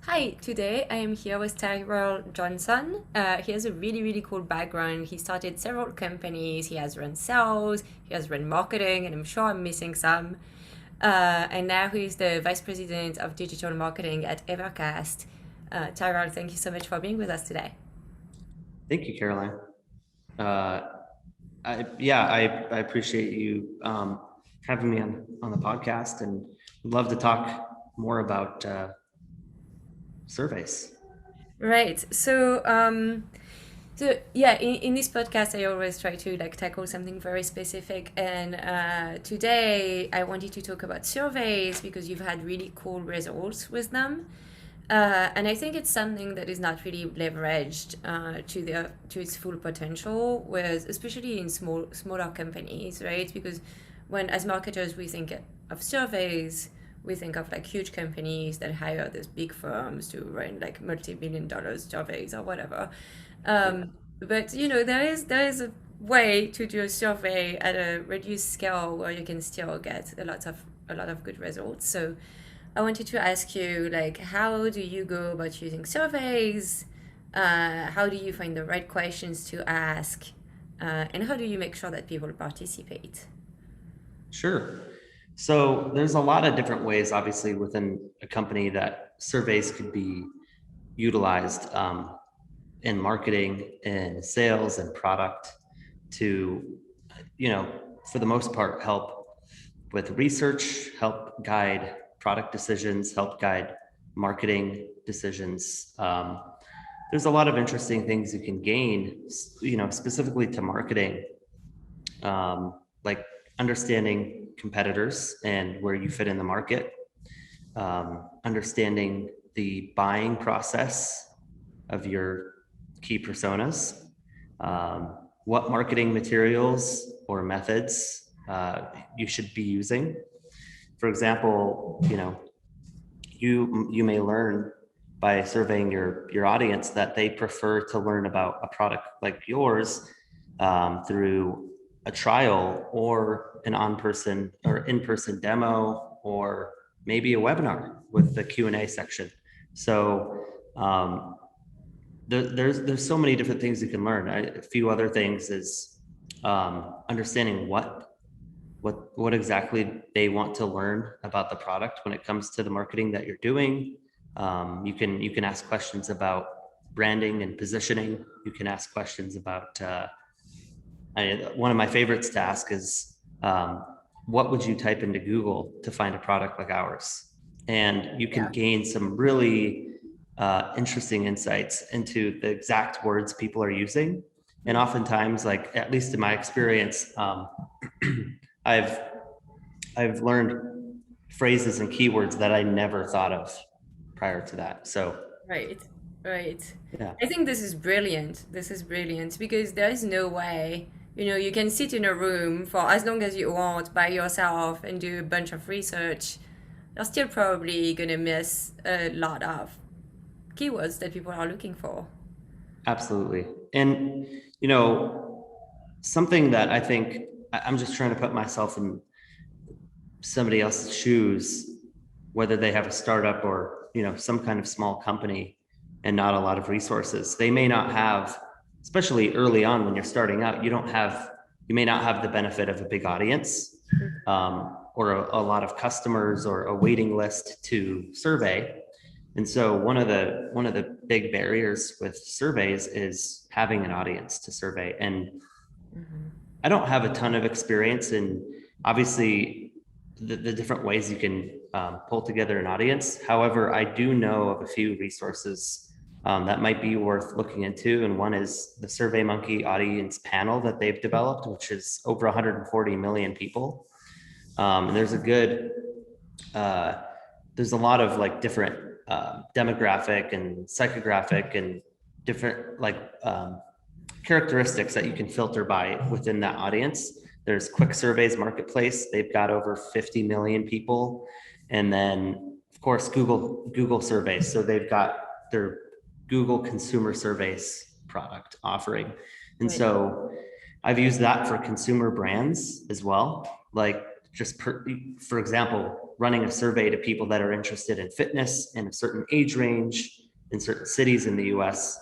Hi, today I am here with Tyrell Johnson. He has a really, really cool background. He started several companies, he has run sales, he has run marketing, and I'm sure I'm missing some. And now he's the Vice President of Digital Marketing at Evercast. Tyrell, thank you so much for being with us today. Thank you, Caroline. Uh, I appreciate you having me on the podcast, and would love to talk more about surveys. Right. So yeah, in this podcast, I always try to like tackle something very specific. And today, I wanted to talk about surveys because you've had really cool results with them. And I think it's something that is not really leveraged to its full potential, whereas especially in smaller companies, right? Because when as marketers we think of surveys, we think of like huge companies that hire these big firms to run like multi-billion dollars surveys or whatever. Yeah, But there is a way to do a survey at a reduced scale where you can still get a lot of good results. So I wanted to ask you, like, how do you go about using surveys? How do you find the right questions to ask? And how do you make sure that people participate? sure. So there's a lot of different ways, obviously, within a company that surveys could be utilized in marketing, in sales, and product to, for the most part, help with research, help guide product decisions, help guide marketing decisions. There's a lot of interesting things you can gain, specifically to marketing, like understanding competitors and where you fit in the market, understanding the buying process of your key personas, what marketing materials or methods you should be using. For example, you may learn by surveying your audience that they prefer to learn about a product like yours through a trial or an on-person or in-person demo, or maybe a webinar with the Q&A section. So there's so many different things you can learn. A few other things is understanding what exactly they want to learn about the product when it comes to the marketing that you're doing. You can ask questions about branding and positioning. You can ask questions about one of my favorites to ask is what would you type into Google to find a product like ours? And you can Yeah. gain some really interesting insights into the exact words people are using. And oftentimes, like at least in my experience, I've I've learned phrases and keywords that I never thought of prior to that. So Right, right. yeah, I think this is brilliant. This is brilliant because there is no way, you can sit in a room for as long as you want by yourself and do a bunch of research. You're still probably gonna miss a lot of keywords that people are looking for. absolutely. And you know, something that I think I'm just trying to put myself in somebody else's shoes, whether they have a startup or some kind of small company and not a lot of resources. They may not have, especially early on when you're starting out, you may not have the benefit of a big audience, or a lot of customers or a waiting list to survey. And so one of the big barriers with surveys is having an audience to survey. And I don't have a ton of experience in, obviously, the different ways you can pull together an audience. However, I do know of a few resources that might be worth looking into. And one is the SurveyMonkey audience panel that they've developed, which is over 140 million people. And uh, there's a lot of like different demographic and psychographic and different like characteristics that you can filter by within that audience. There's Quick Surveys Marketplace. They've got over 50 million people. And then of course Google surveys. So they've got their Google consumer surveys product offering. And Right. so I've used that for consumer brands as well. Like for example, running a survey to people that are interested in fitness in a certain age range in certain cities in the US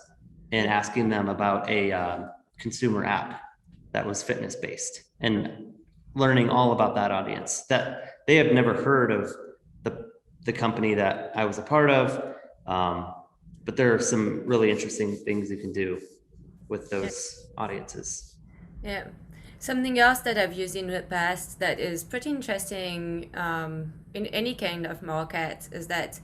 and asking them about a consumer app that was fitness based and learning all about that audience that they have never heard of the company that I was a part of. But there are some really interesting things you can do with those audiences. Yeah. Something else that I've used in the past that is pretty interesting in any kind of market is that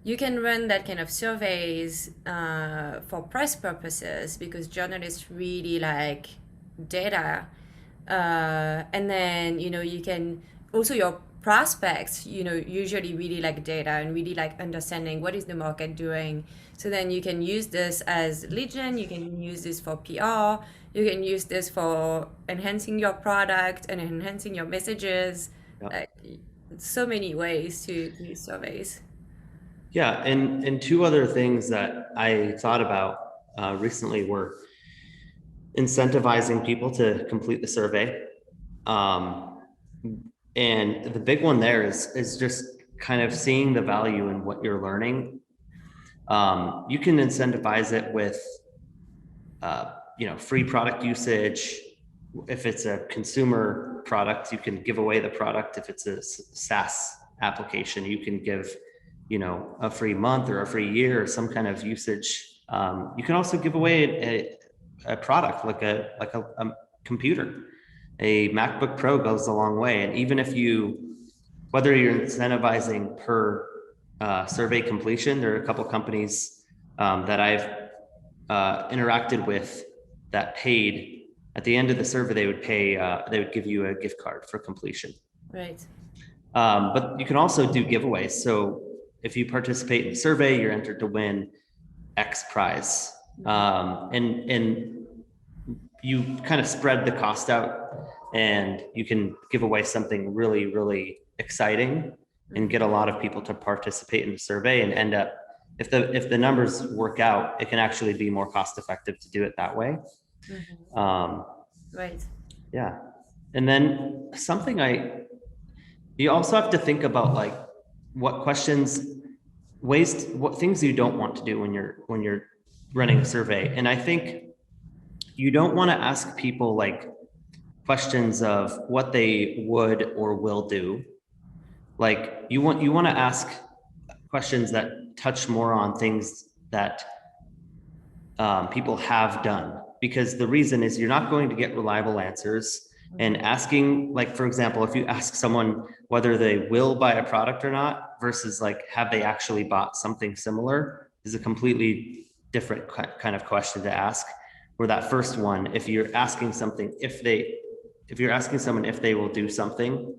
you can run that kind of surveys for press purposes because journalists really like data. And then, you can also your prospects, usually really like data and really like understanding what is the market doing. So then you can use this as lead gen, you can use this for PR, you can use this for enhancing your product and enhancing your messages. Yep. Like, so many ways to use surveys. Yeah, and two other things that I thought about recently were incentivizing people to complete the survey. And the big one there is just kind of seeing the value in what you're learning. You can incentivize it with, free product usage. If it's a consumer product, you can give away the product. If it's a SaaS application, you can give, a free month or a free year or some kind of usage. You can also give away a product like a computer. A MacBook Pro goes a long way. And even if whether you're incentivizing per survey completion, there are a couple companies that I've interacted with that paid at the end of the survey, they would give you a gift card for completion. Right. But you can also do giveaways. So if you participate in the survey, you're entered to win X prize. And you kind of spread the cost out and you can give away something really, really exciting and get a lot of people to participate in the survey and end up, if the numbers work out, it can actually be more cost effective to do it that way. Right. Yeah. And then you also have to think about like what things you don't want to do when you're running a survey. And I think you don't want to ask people like questions of what they would or will do. Like you want to ask questions that touch more on things that people have done, because the reason is you're not going to get reliable answers. And asking, like, for example, if you ask someone whether they will buy a product or not versus like, have they actually bought something similar, is a completely different kind of question to ask. Where that first one, if you're asking someone if they will do something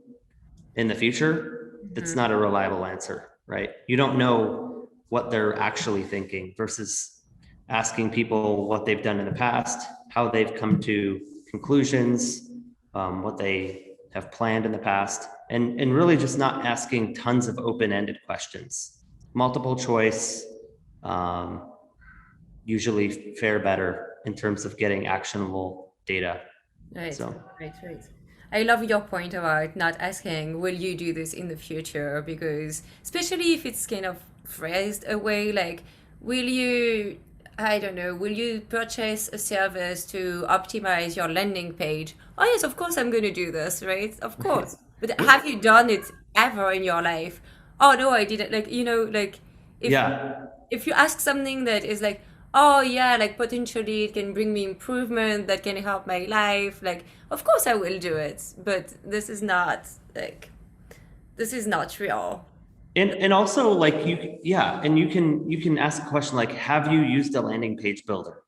in the future, it's not a reliable answer, right? You don't know what they're actually thinking versus asking people what they've done in the past, how they've come to conclusions, what they have planned in the past, and really just not asking tons of open-ended questions. Multiple choice usually fare better in terms of getting actionable data. Right. So. Right. I love your point about not asking, will you do this in the future? Because especially if it's kind of phrased away, like, will you purchase a service to optimize your landing page? Oh, yes, of course I'm going to do this, right? Of course. But have you done it ever in your life? Oh, no, I didn't. Like, if you ask something that is like, oh, yeah, like potentially it can bring me improvement that can help my life, like, of course I will do it. But this is not real. And also like and you can ask a question like, have you used a landing page builder?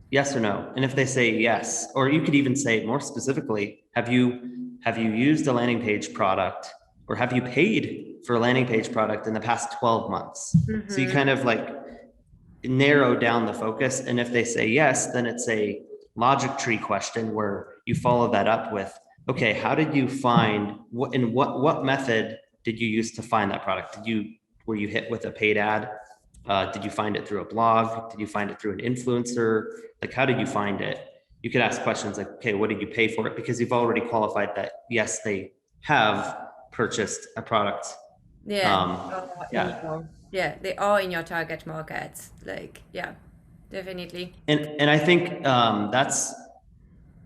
Yes or no? And if they say yes, or you could even say more specifically, have you used a landing page product, or have you paid for a landing page product in the past 12 months? So you kind of like narrow down the focus. And if they say yes, then it's a logic tree question where you follow that up with, okay, how did you find what method did you use to find that product? Were you hit with a paid ad? Did you find it through a blog? Did you find it through an influencer? Like, how did you find it? You could ask questions like, okay, what did you pay for it? Because you've already qualified that, yes, they have purchased a product. Yeah, they Um, are in yeah, your, yeah, they are in your target market. Like, yeah, definitely. and I think that's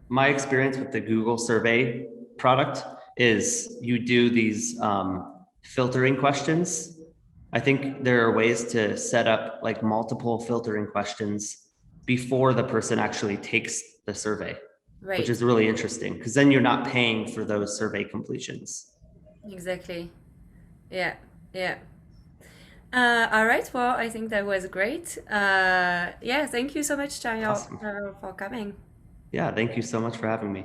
my experience with the Google survey product is you do these filtering questions. I think there are ways to set up like multiple filtering questions before the person actually takes the survey, which Right. is really interesting because then you're not paying for those survey completions. Exactly. Yeah. Yeah. All right. Well, I think that was great. Yeah. Thank you so much, Chayo, Awesome. for coming. Yeah, thank you so much for having me.